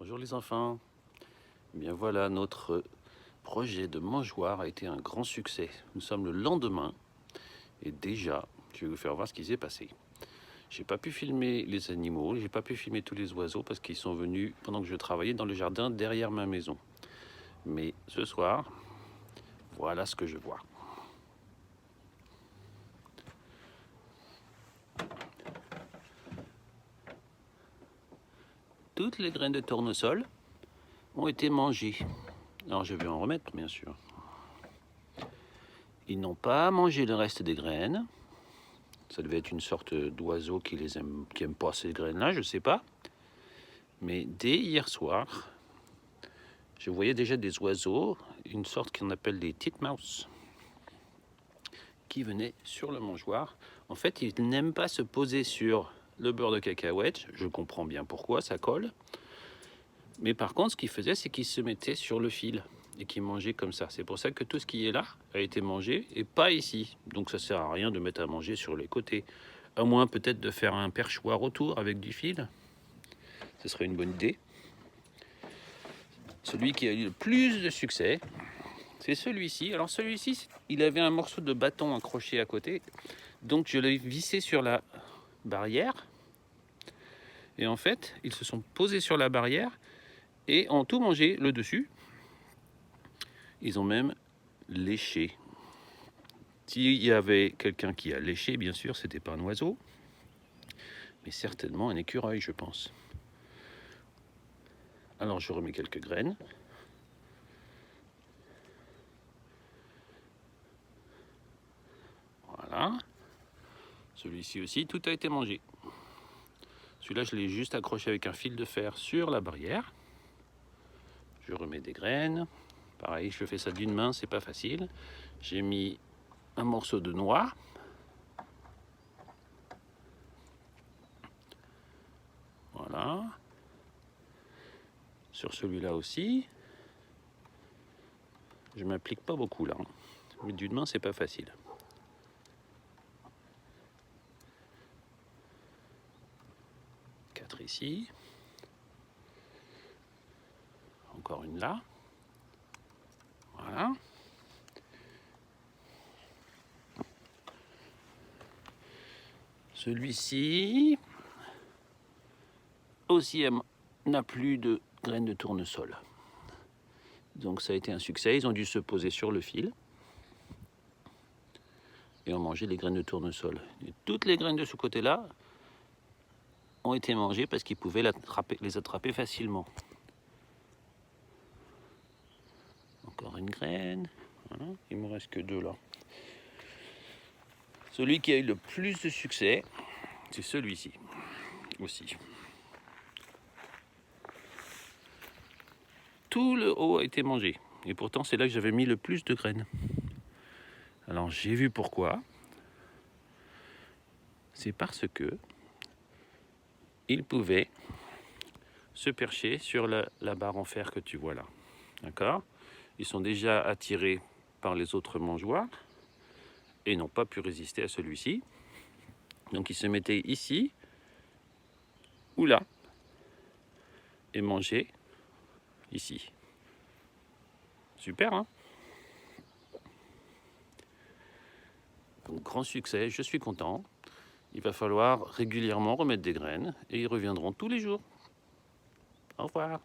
Bonjour les enfants. Eh bien voilà, notre projet de mangeoire a été un grand succès. Nous sommes le lendemain et déjà, je vais vous faire voir ce qui s'est passé. J'ai pas pu filmer les animaux, j'ai pas pu filmer tous les oiseaux parce qu'ils sont venus pendant que je travaillais dans le jardin derrière ma maison. Mais ce soir, voilà ce que je vois. Toutes les graines de tournesol ont été mangées. Alors je vais en remettre bien sûr. Ils n'ont pas mangé le reste des graines. Ça devait être une sorte d'oiseau qui aime pas ces graines-là, je sais pas. Mais dès hier soir, je voyais déjà des oiseaux, une sorte qu'on appelle des titmouse, qui venaient sur le mangeoire. En fait, ils n'aiment pas se poser sur le beurre de cacahuète. Je comprends bien pourquoi, ça colle. Mais par contre, ce qu'ils faisaient, c'est qu'ils se mettaient sur le fil et qu'ils mangeaient comme ça. C'est pour ça que tout ce qui est là a été mangé et pas ici. Donc ça sert à rien de mettre à manger sur les côtés. À moins peut-être de faire un perchoir autour avec du fil. Ce serait une bonne idée. Celui qui a eu le plus de succès, c'est celui-ci. Alors celui-ci, il avait un morceau de bâton accroché à côté. Donc je l'ai vissé sur la barrière. Et en fait, ils se sont posés sur la barrière et ont tout mangé le dessus. Ils ont même léché. S'il y avait quelqu'un qui a léché, bien sûr, c'était pas un oiseau, mais certainement un écureuil, je pense. Alors je remets quelques graines. Voilà. Celui-ci aussi, tout a été mangé. Celui-là, je l'ai juste accroché avec un fil de fer sur la barrière. Je remets des graines. Pareil, je fais ça d'une main, c'est pas facile. J'ai mis un morceau de noix. Voilà. Sur celui-là aussi. Je m'applique pas beaucoup là. Mais d'une main, c'est pas facile. Quatre ici. Encore une là. Voilà. Celui-ci aussi n'a plus de graines de tournesol. Donc ça a été un succès. Ils ont dû se poser sur le fil et ont mangé les graines de tournesol. Et toutes les graines de ce côté-là ont été mangées parce qu'ils pouvaient les attraper facilement. Encore une graine. Voilà. Il me reste que deux là. Celui qui a eu le plus de succès, c'est celui-ci aussi. Tout le haut a été mangé. Et pourtant, c'est là que j'avais mis le plus de graines. Alors, j'ai vu pourquoi. C'est parce que il pouvait se percher sur la barre en fer que tu vois là. D'accord? Ils sont déjà attirés par les autres mangeoires et n'ont pas pu résister à celui-ci. Donc ils se mettaient ici ou là et mangeaient ici. Super, hein? Donc grand succès, je suis content. Il va falloir régulièrement remettre des graines et ils reviendront tous les jours. Au revoir.